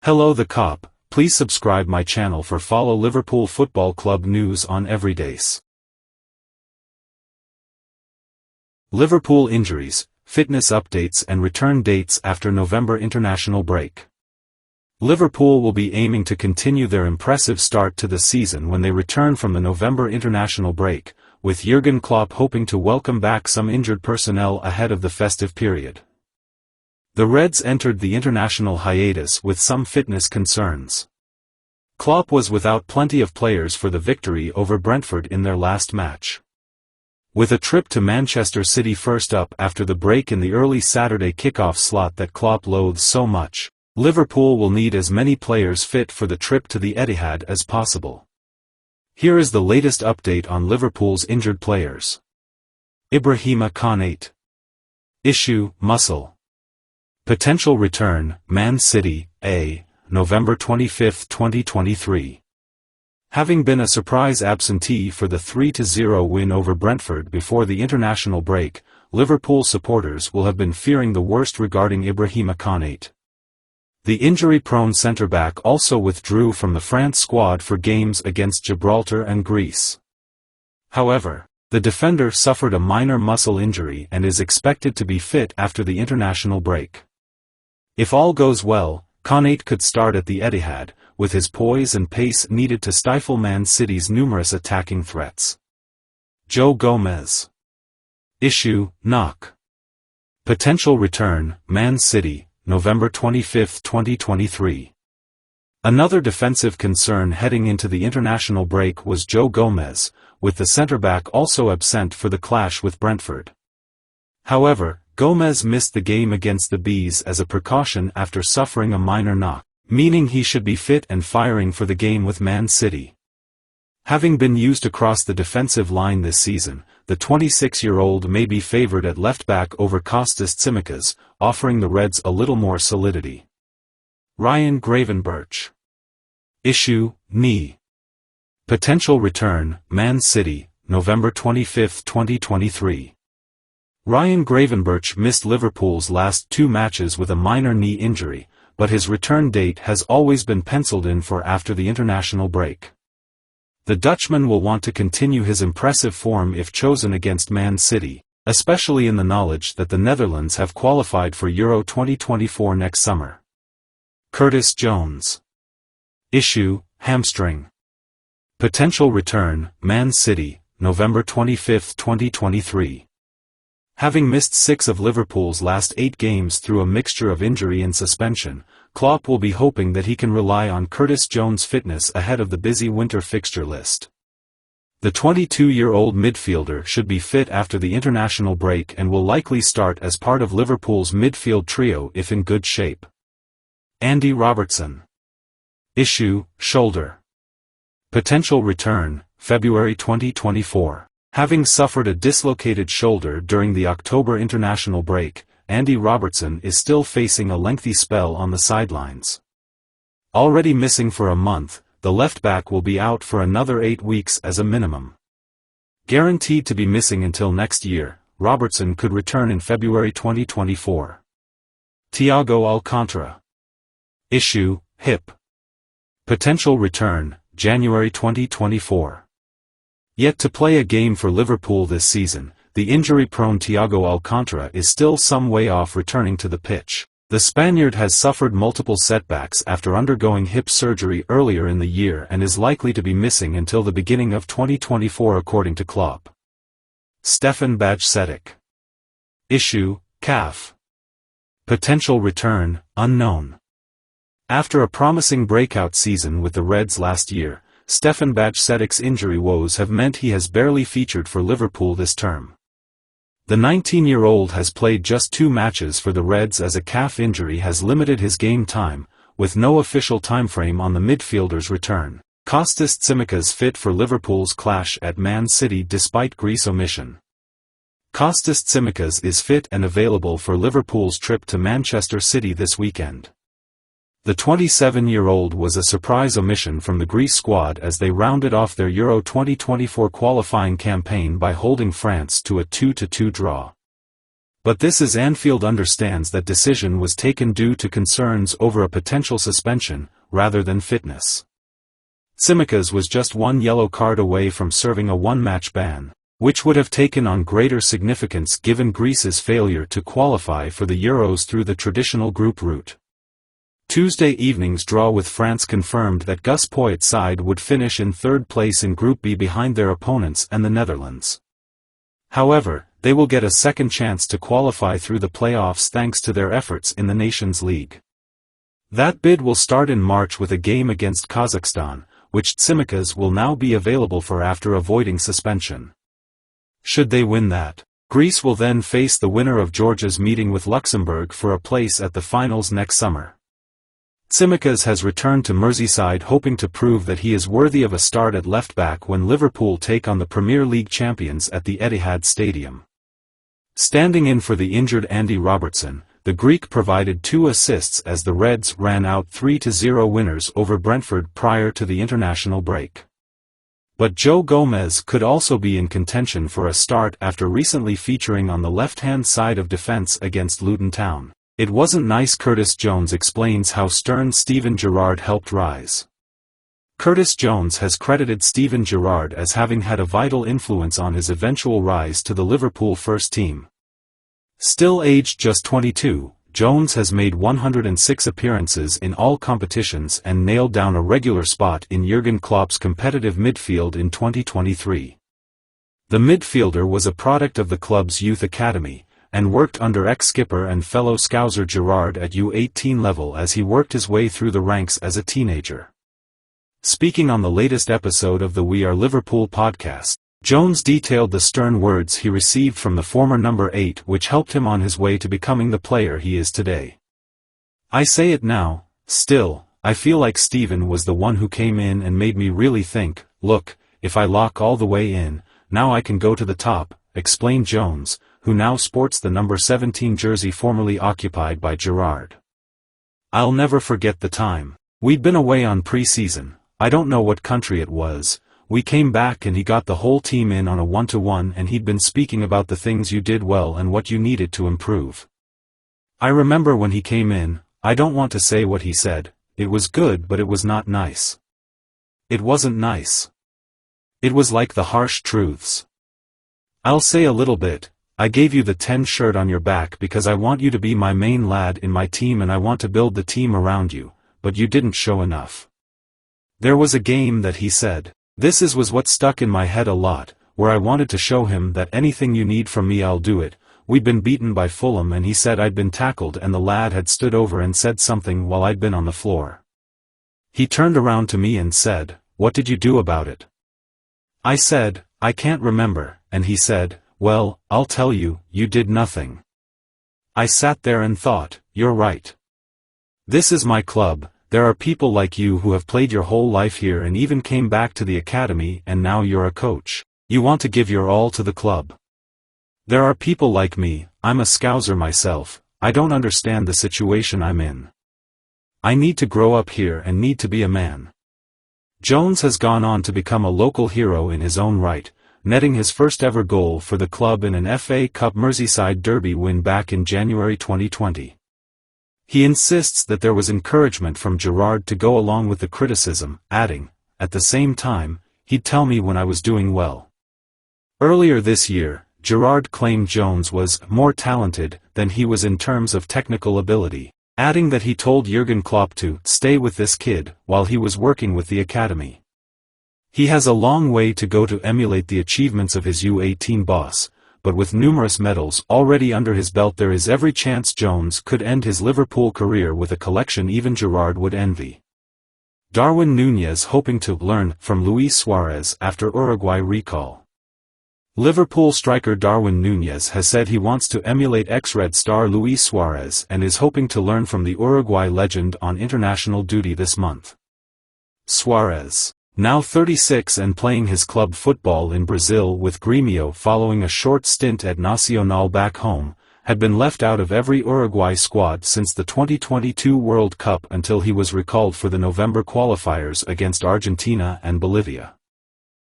Hello the cop, please subscribe my channel for follow Liverpool Football Club news on every days. Liverpool injuries, fitness updates and return dates after November international break. Liverpool will be aiming to continue their impressive start to the season when they return from the November international break, with Jurgen Klopp hoping to welcome back some injured personnel ahead of the festive period. The Reds entered the international hiatus with some fitness concerns. Klopp was without plenty of players for the victory over Brentford in their last match. With a trip to Manchester City first up after the break in the early Saturday kickoff slot that Klopp loathes so much, Liverpool will need as many players fit for the trip to the Etihad as possible. Here is the latest update on Liverpool's injured players. Ibrahima Konate. Issue, muscle. Potential return, Man City, A, November 25, 2023. Having been a surprise absentee for the 3-0 win over Brentford before the international break, Liverpool supporters will have been fearing the worst regarding Ibrahima Konate. The injury-prone centre-back also withdrew from the France squad for games against Gibraltar and Greece. However, the defender suffered a minor muscle injury and is expected to be fit after the international break. If all goes well, Konate could start at the Etihad, with his poise and pace needed to stifle Man City's numerous attacking threats. Joe Gomez. Issue, knock. Potential return, Man City, November 25, 2023. Another defensive concern heading into the international break was Joe Gomez, with the centre-back also absent for the clash with Brentford. However, Gomez missed the game against the Bees as a precaution after suffering a minor knock, meaning he should be fit and firing for the game with Man City. Having been used across the defensive line this season, the 26-year-old may be favoured at left-back over Kostas Tsimas, offering the Reds a little more solidity. Ryan Gravenberch. Issue, knee. Potential return, Man City, November 25, 2023. Ryan Gravenberch missed Liverpool's last two matches with a minor knee injury, but his return date has always been penciled in for after the international break. The Dutchman will want to continue his impressive form if chosen against Man City, especially in the knowledge that the Netherlands have qualified for Euro 2024 next summer. Curtis Jones. Issue, hamstring. Potential return, Man City, November 25, 2023. Having missed 6 of Liverpool's last 8 games through a mixture of injury and suspension, Klopp will be hoping that he can rely on Curtis Jones' fitness ahead of the busy winter fixture list. The 22-year-old midfielder should be fit after the international break and will likely start as part of Liverpool's midfield trio if in good shape. Andy Robertson. Issue, shoulder. Potential return, February 2024. Having suffered a dislocated shoulder during the October international break, Andy Robertson is still facing a lengthy spell on the sidelines. Already missing for a month, the left-back will be out for another 8 weeks as a minimum. Guaranteed to be missing until next year, Robertson could return in February 2024. Thiago Alcantara. Issue, hip. Potential return, January 2024. Yet to play a game for Liverpool this season, the injury-prone Thiago Alcantara is still some way off returning to the pitch. The Spaniard has suffered multiple setbacks after undergoing hip surgery earlier in the year and is likely to be missing until the beginning of 2024 according to Klopp. Stefan Bajcetic. Issue, calf. Potential return, unknown. After a promising breakout season with the Reds last year, Stefan Bajcetic's injury woes have meant he has barely featured for Liverpool this term. The 19-year-old has played just 2 matches for the Reds as a calf injury has limited his game time, with no official timeframe on the midfielder's return. Kostas Tsimas fit for Liverpool's clash at Man City despite Greece omission. Kostas Tsimas is fit and available for Liverpool's trip to Manchester City this weekend. The 27-year-old was a surprise omission from the Greece squad as they rounded off their Euro 2024 qualifying campaign by holding France to a 2-2 draw. But this is Anfield understands that decision was taken due to concerns over a potential suspension, rather than fitness. Tsimas was just one yellow card away from serving a one-match ban, which would have taken on greater significance given Greece's failure to qualify for the Euros through the traditional group route. Tuesday evening's draw with France confirmed that Gus Poyet's side would finish in third place in Group B behind their opponents and the Netherlands. However, they will get a second chance to qualify through the playoffs thanks to their efforts in the Nations League. That bid will start in March with a game against Kazakhstan, which Tsimas will now be available for after avoiding suspension. Should they win that, Greece will then face the winner of Georgia's meeting with Luxembourg for a place at the finals next summer. Tsimas has returned to Merseyside hoping to prove that he is worthy of a start at left-back when Liverpool take on the Premier League champions at the Etihad Stadium. Standing in for the injured Andy Robertson, the Greek provided 2 assists as the Reds ran out 3-0 winners over Brentford prior to the international break. But Joe Gomez could also be in contention for a start after recently featuring on the left-hand side of defense against Luton Town. It wasn't nice. Curtis Jones explains how stern Steven Gerrard helped rise. Curtis Jones has credited Steven Gerrard as having had a vital influence on his eventual rise to the Liverpool first team. Still aged just 22, Jones has made 106 appearances in all competitions and nailed down a regular spot in Jurgen Klopp's competitive midfield in 2023. The midfielder was a product of the club's youth academy, and worked under ex-skipper and fellow Scouser Gerrard at U18 level as he worked his way through the ranks as a teenager. Speaking on the latest episode of the We Are Liverpool podcast, Jones detailed the stern words he received from the former number 8 which helped him on his way to becoming the player he is today. "I say it now, still, I feel like Steven was the one who came in and made me really think, look, if I lock all the way in, now I can go to the top," explained Jones, who now sports the number 17 jersey formerly occupied by Gerrard. "I'll never forget the time. We'd been away on pre-season, I don't know what country it was. We came back and he got the whole team in on a 1-to-1 and he'd been speaking about the things you did well and what you needed to improve. I remember when he came in, I don't want to say what he said, it was good but it was not nice. It wasn't nice. It was like the harsh truths. I'll say a little bit, I gave you the 10 shirt on your back because I want you to be my main lad in my team and I want to build the team around you, but you didn't show enough." There was a game that he said, "This was what stuck in my head a lot, where I wanted to show him that anything you need from me I'll do it. We'd been beaten by Fulham and he said I'd been tackled and the lad had stood over and said something while I'd been on the floor. He turned around to me and said, 'What did you do about it?' I said, 'I can't remember,' and he said, 'Well, I'll tell you, you did nothing.' I sat there and thought, you're right. This is my club, there are people like you who have played your whole life here and even came back to the academy and now you're a coach. You want to give your all to the club. There are people like me, I'm a Scouser myself, I don't understand the situation I'm in. I need to grow up here and need to be a man." Jones has gone on to become a local hero in his own right, netting his first ever goal for the club in an FA Cup Merseyside derby win back in January 2020. He insists that there was encouragement from Gerrard to go along with the criticism, adding, "At the same time, he'd tell me when I was doing well." Earlier this year, Gerrard claimed Jones was more talented than he was in terms of technical ability, adding that he told Jurgen Klopp to stay with this kid while he was working with the academy. He has a long way to go to emulate the achievements of his U18 boss, but with numerous medals already under his belt there is every chance Jones could end his Liverpool career with a collection even Gerrard would envy. Darwin Nunes hoping to learn from Luis Suarez after Uruguay recall. Liverpool striker Darwin Nunes has said he wants to emulate ex-Red star Luis Suarez and is hoping to learn from the Uruguay legend on international duty this month. Suarez, now 36 and playing his club football in Brazil with Grêmio following a short stint at Nacional back home, had been left out of every Uruguay squad since the 2022 World Cup until he was recalled for the November qualifiers against Argentina and Bolivia.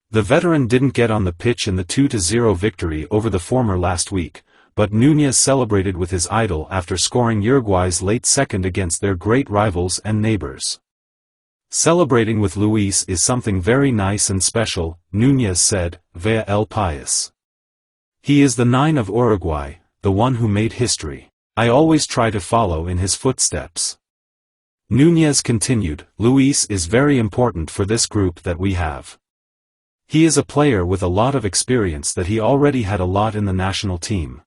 The veteran didn't get on the pitch in the 2-0 victory over the former last week, but Nunes celebrated with his idol after scoring Uruguay's late second against their great rivals and neighbors. "Celebrating with Luis is something very nice and special," Nunes said, via El País. "He is the 9 of Uruguay, the one who made history. I always try to follow in his footsteps." Nunes continued, "Luis is very important for this group that we have. He is a player with a lot of experience that he already had a lot in the national team.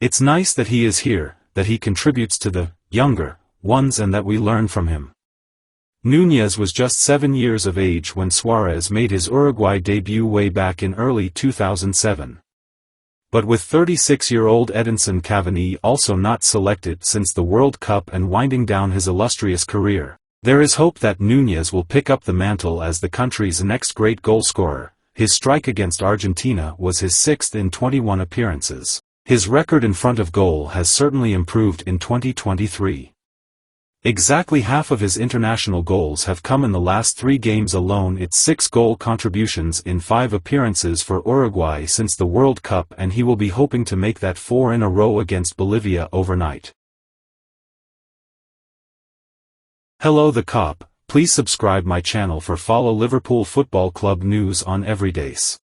It's nice that he is here, that he contributes to the younger ones and that we learn from him." Nunes was just 7 years of age when Suarez made his Uruguay debut way back in early 2007. But with 36-year-old Edinson Cavani also not selected since the World Cup and winding down his illustrious career, there is hope that Nunes will pick up the mantle as the country's next great goalscorer. His strike against Argentina was his 6th in 21 appearances. His record in front of goal has certainly improved in 2023. Exactly half of his international goals have come in the last 3 games alone. It's 6 goal contributions in 5 appearances for Uruguay since the World Cup, and he will be hoping to make that 4 in a row against Bolivia overnight. Hello the Cop, please subscribe my channel for follow Liverpool Football Club news on everydays.